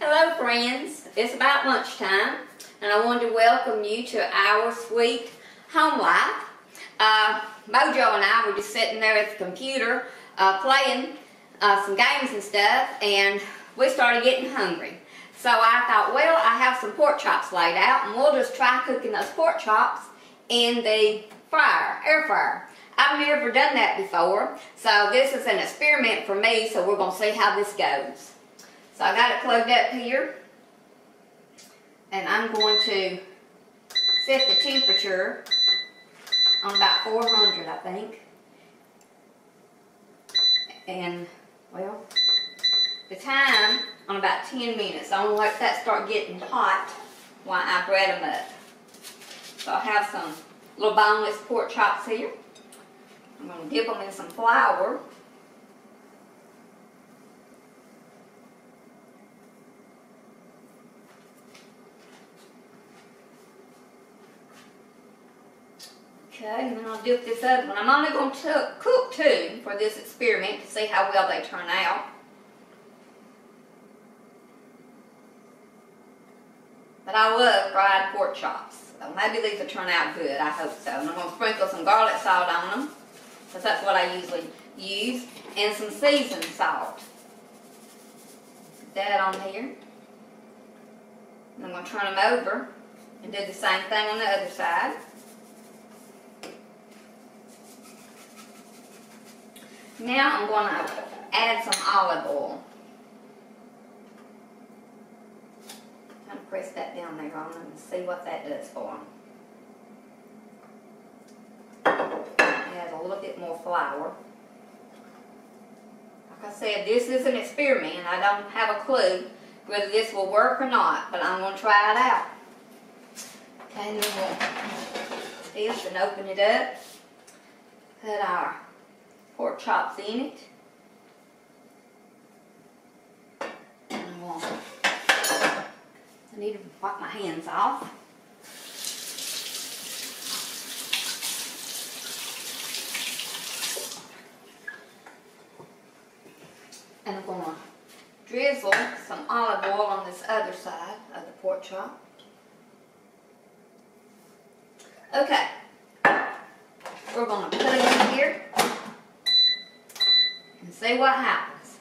Hello friends, it's about lunchtime and I wanted to welcome you to our sweet home life. Mojo and I were just sitting there at the computer playing some games and stuff, and we started getting hungry. So I thought, well, I have some pork chops laid out and we'll just try cooking those pork chops in the air fryer. I've never done that before, so this is an experiment for me, so we're going to see how this goes. So I got it plugged up here, and I'm going to set the temperature on about 400, I think. And, well, the time on about 10 minutes. I'm going to let that start getting hot while I bread them up. So I have some little boneless pork chops here. I'm going to dip them in some flour. Okay, and then I'll dip this other one. I'm only going to cook two for this experiment to see how well they turn out. But I love fried pork chops. So maybe these will turn out good. I hope so. And I'm going to sprinkle some garlic salt on them, because that's what I usually use. And some seasoned salt. Put that on here. And I'm going to turn them over and do the same thing on the other side. Now I'm going to add some olive oil. Kind of press that down there on them and see what that does for them. Add a little bit more flour. Like I said, this is an experiment. I don't have a clue whether this will work or not, but I'm going to try it out. Okay, and then we'll this and open it up. Put our pork chops in it. And I need to wipe my hands off. And I'm going to drizzle some olive oil on this other side of the pork chop. Okay. We're going to put it in here and see what happens.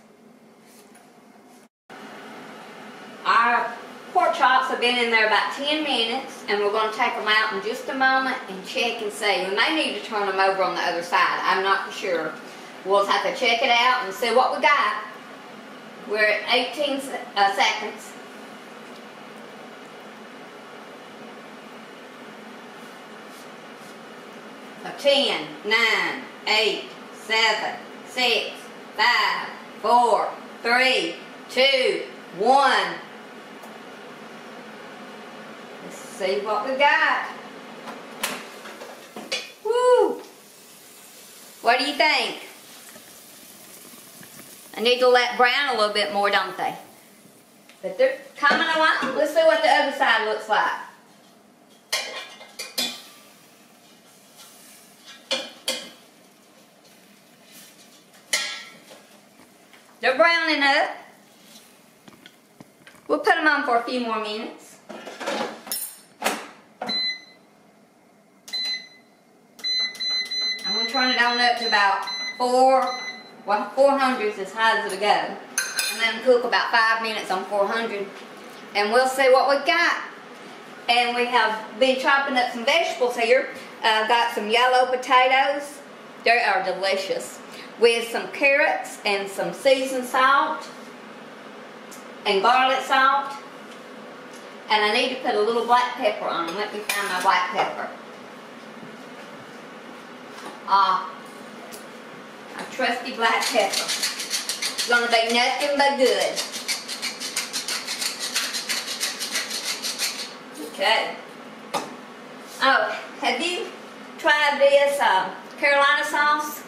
Our pork chops have been in there about 10 minutes, and we're going to take them out in just a moment and check and see. We may need to turn them over on the other side. I'm not for sure. We'll have to check it out and see what we got. We're at 18 seconds. So 10, 9, 8, 7, 6, 5, 4, 3, 2, 1. Let's see what we got. Woo! What do you think? I need to let brown a little bit more, don't they? But they're coming along. Let's see what the other side looks like. They're browning up. We'll put them on for a few more minutes. I'm going to turn it on up to about 400 is as high as it'll go. And then cook about 5 minutes on 400. And we'll see what we got. And we have been chopping up some vegetables here. Got some yellow potatoes. They are delicious. With some carrots and some seasoned salt and garlic salt. And I need to put a little black pepper on them. Let me find my black pepper. A trusty black pepper. It's going to be nothing but good. Okay. Oh, have you tried this Carolina sauce?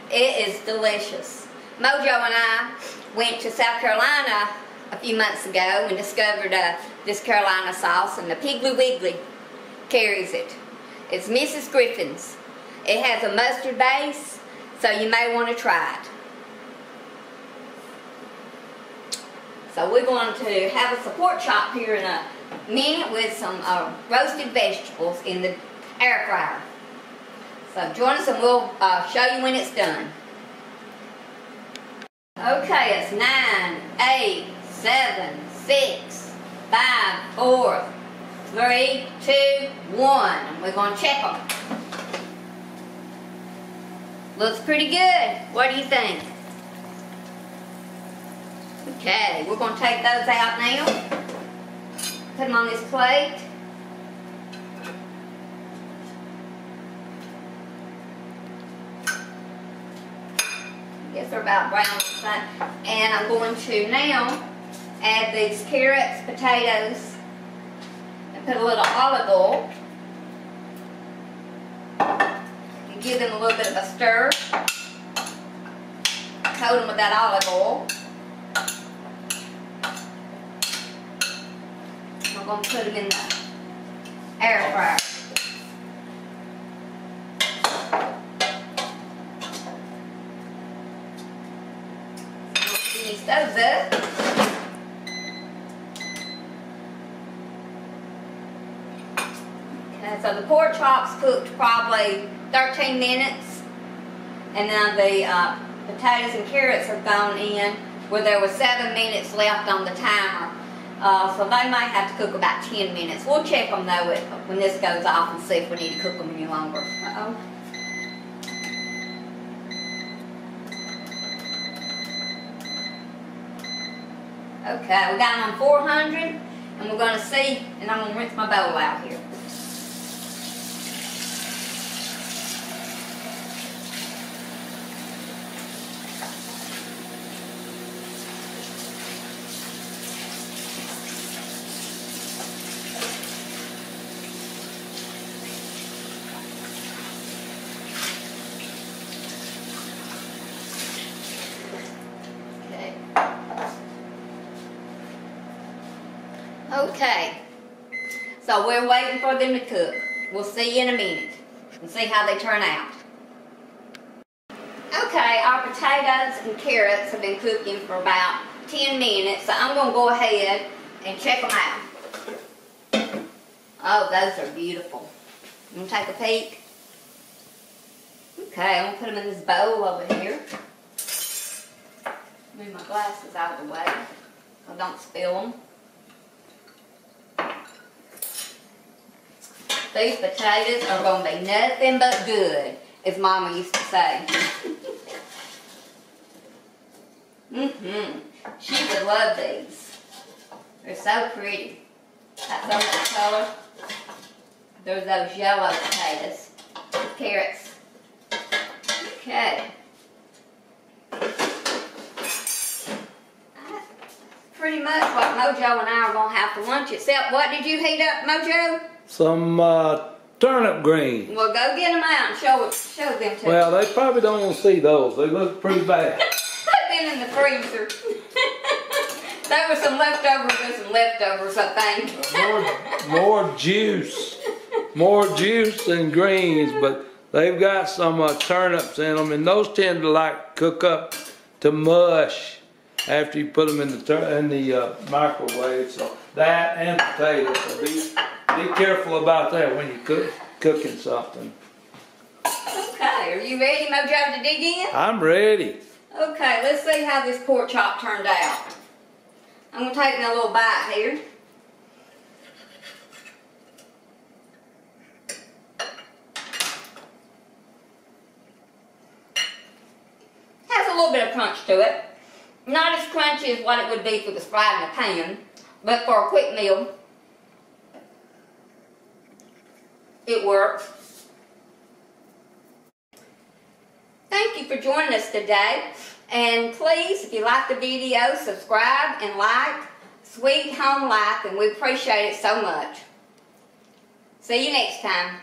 It is delicious. Mojo and I went to South Carolina a few months ago and discovered this Carolina sauce, and the Piggly Wiggly carries it. It's Mrs. Griffin's. It has a mustard base, so you may want to try it. So we're going to have a pork chop here in a minute with some roasted vegetables in the air fryer. So join us and we'll show you when it's done. Okay, it's 9, 8, 7, 6, 5, 4, 3, 2, 1. We're going to check them. Looks pretty good. What do you think? Okay, we're going to take those out now. Put them on this plate. I guess they're about brown on the side. And I'm going to now add these carrots, potatoes, and put a little olive oil. And give them a little bit of a stir. Coat them with that olive oil. I'm going to put them in the air fryer. Finish those up. Okay, so the pork chops cooked probably 13 minutes, and now the potatoes and carrots have gone in where there was 7 minutes left on the timer. So they might have to cook about 10 minutes. We'll check them though when this goes off and see if we need to cook them any longer. Okay, we got them on 400, and we're going to see, and I'm going to rinse my bowl out here. Okay, so we're waiting for them to cook. We'll see you in a minute and see how they turn out. Okay, our potatoes and carrots have been cooking for about 10 minutes, so I'm going to go ahead and check them out. Oh, those are beautiful. I'm going to take a peek. Okay, I'm going to put them in this bowl over here. Move my glasses out of the way so I don't spill them. These potatoes are going to be nothing but good, as Mama used to say. She would love these. They're so pretty. That's so much color. There's those yellow potatoes. Carrots. Okay. Pretty much what Mojo and I are going to have for lunch, except what did you heat up, Mojo? Some turnip greens. Well, go get them out and show them to me. Well, they probably don't want to see those. They look pretty bad. Put them in the freezer. There were some leftovers and some leftovers, I think. More juice. More juice than greens, but they've got some turnips in them, and those tend to cook up to mush after you put them in the microwave. So that and potatoes. So be careful about that when you're cooking something. Okay, are you ready, Mojo, to dig in? I'm ready. Okay, let's see how this pork chop turned out. I'm going to take a little bite here. Has a little bit of crunch to it. Not as crunchy as what it would be if it was fried in a pan, but for a quick meal, it works. Thank you for joining us today. And please, if you like the video, subscribe and like Sweet Home Life, and we appreciate it so much. See you next time.